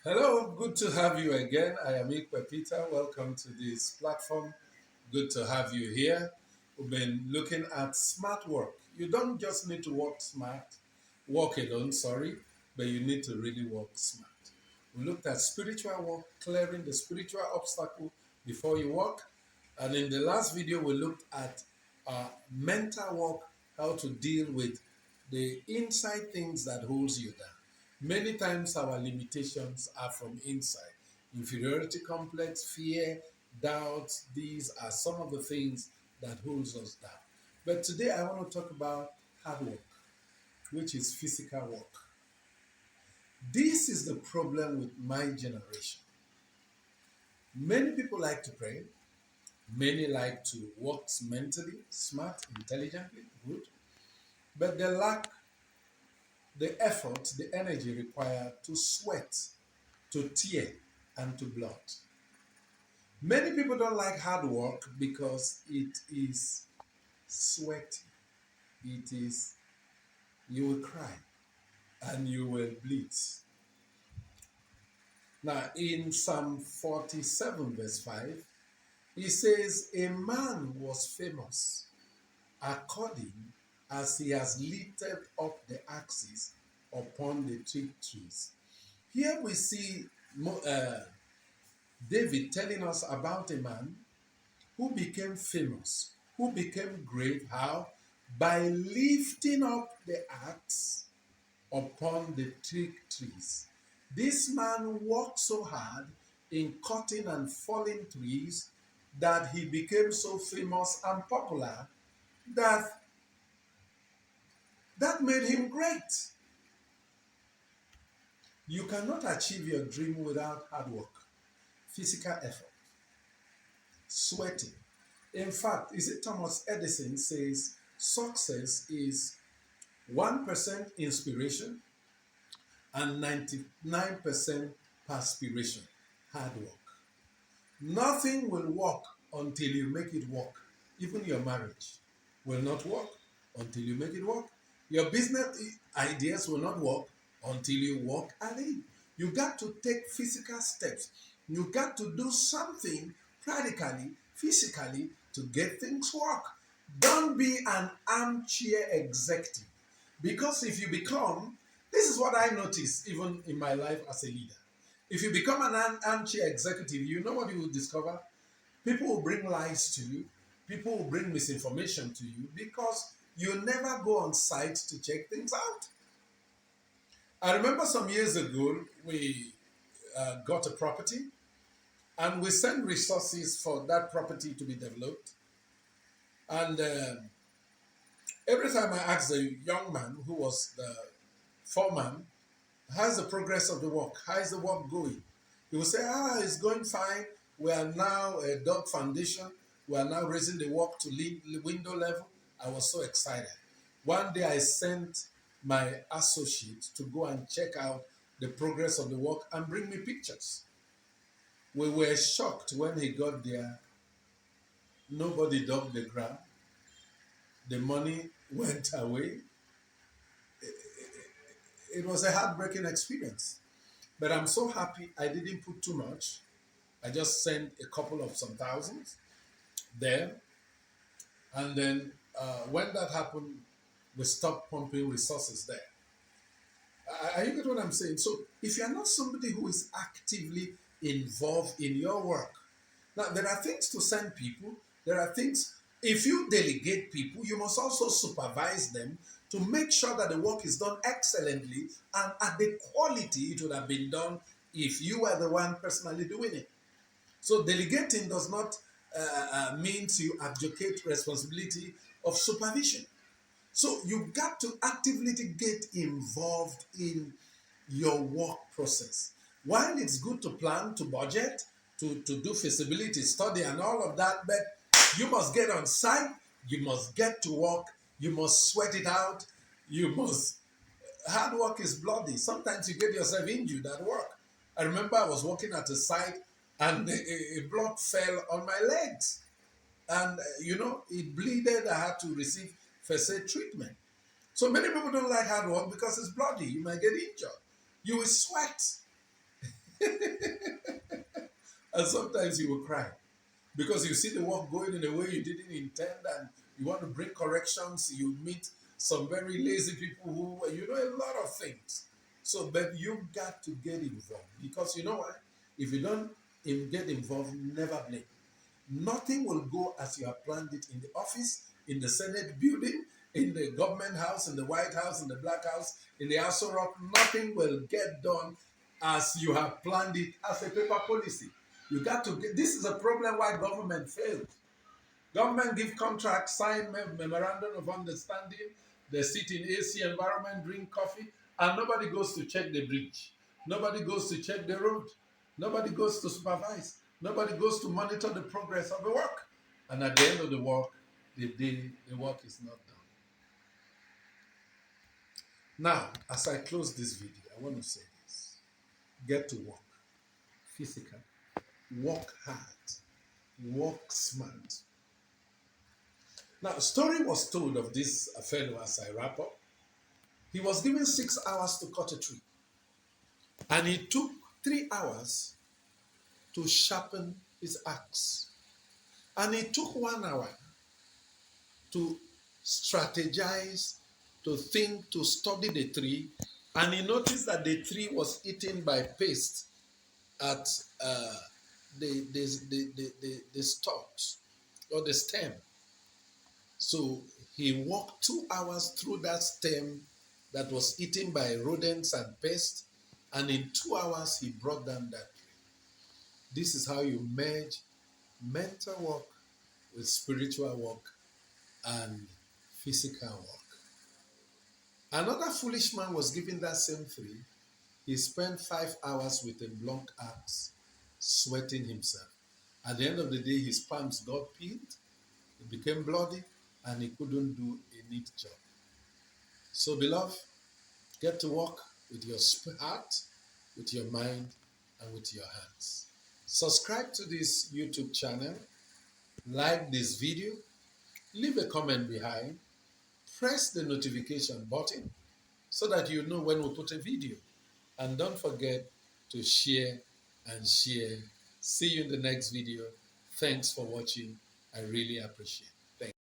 Hello, good to have you again. I am Ikwe Peter. Welcome to this platform. Good to have you here. We've been looking at smart work. You don't just need to work smart, work alone, sorry, but you need to really work smart. We looked at spiritual work, clearing the spiritual obstacle before you work. And in the last video, we looked at mental work, how to deal with the inside things that holds you down. Many times our limitations are from inside. Inferiority complex, fear, doubt, these are some of the things that holds us down. But today I want to talk about hard work, which is physical work. This is the problem with my generation. Many people like to pray, many like to work mentally, smart, intelligently, good, but they lack the effort, the energy required to sweat, to tear, and to blood. Many people don't like hard work because it is sweaty. It is, you will cry and you will bleed. Now, in Psalm 47, verse 5, he says, a man was famous according as he has lifted up the axes upon the trees. Here we see David telling us about a man who became famous, who became great. How? By lifting up the axe upon the teak trees. This man worked so hard in cutting and falling trees that he became so famous and popular that that made him great. You cannot achieve your dream without hard work, physical effort, sweating. In fact, is it Thomas Edison says success is 1% inspiration and 99% perspiration, hard work. Nothing will work until you make it work. Even your marriage will not work until you make it work. Your business ideas will not work until you work at it. You got to take physical steps. You got to do something practically, physically to get things work. Don't be an armchair executive. Because if you become, this is what I noticed even in my life as a leader. If you become an armchair executive, you know what you will discover? People will bring lies to you. People will bring misinformation to you because you never go on site to check things out. I remember some years ago, we got a property and we sent resources for that property to be developed. And every time I asked the young man who was the foreman, how's the progress of the work? How is the work going? He will say, it's going fine. We are now a dog foundation. We are now raising the work to window level. I was so excited. One day I sent my associate to go and check out the progress of the work and bring me pictures. We were shocked when he got there. Nobody dug the ground. The money went away. It was a heartbreaking experience. But I'm so happy I didn't put too much. I just sent a couple of some thousands there. And then when that happened, we stopped pumping resources there. Are you get what I'm saying? So if you're not somebody who is actively involved in your work, now there are things to send people, there are things, if you delegate people, you must also supervise them to make sure that the work is done excellently and at the quality it would have been done if you were the one personally doing it. So delegating does not means you abdicate responsibility of supervision. So you got to actively get involved in your work process. While it's good to plan, to budget, to do feasibility study and all of that, but you must get on site, you must get to work, you must sweat it out, you must. Hard work is bloody. Sometimes you get yourself injured at work. I remember I was working at a site and a blood fell on my legs. And, it bleeded. I had to receive first aid treatment. So many people don't like hard work because it's bloody. You might get injured. You will sweat. And sometimes you will cry because you see the work going in a way you didn't intend, and you want to bring corrections. You meet some very lazy people who, you know, a lot of things. So, but you got to get involved, because you know what? If you don't get involved, never blame. Nothing will go as you have planned it in the office, in the Senate building, in the government house, in the White House, in the Black House, in the Aso Rock. Nothing will get done as you have planned it as a paper policy. You got to get, this is a problem why government failed. Government give contracts, sign memorandum of understanding, they sit in AC environment, drink coffee, and nobody goes to check the bridge. Nobody goes to check the road. Nobody goes to supervise. Nobody goes to monitor the progress of the work. And at the end of the work, the work is not done. Now, as I close this video, I want to say this. Get to work. Physical. Work hard. Work smart. Now, a story was told of this fellow as I wrap up. He was given 6 hours to cut a tree, and he took 3 hours to sharpen his axe. And he took 1 hour to strategize, to think, to study the tree. And he noticed that the tree was eaten by pest at the stalks or the stem. So he walked 2 hours through that stem that was eaten by rodents and pests, and in 2 hours he brought down that tree. This is how you merge mental work with spiritual work and physical work. Another foolish man was given that same tree. He spent 5 hours with a blunt axe, sweating himself. At the end of the day, his palms got peeled, it became bloody, and he couldn't do a neat job. So, beloved, get to work with your heart, with your mind, and with your hands. Subscribe to this YouTube channel, like this video, leave a comment behind, press the notification button so that you know when we put a video. And don't forget to share and share. See you in the next video. Thanks for watching. I really appreciate it.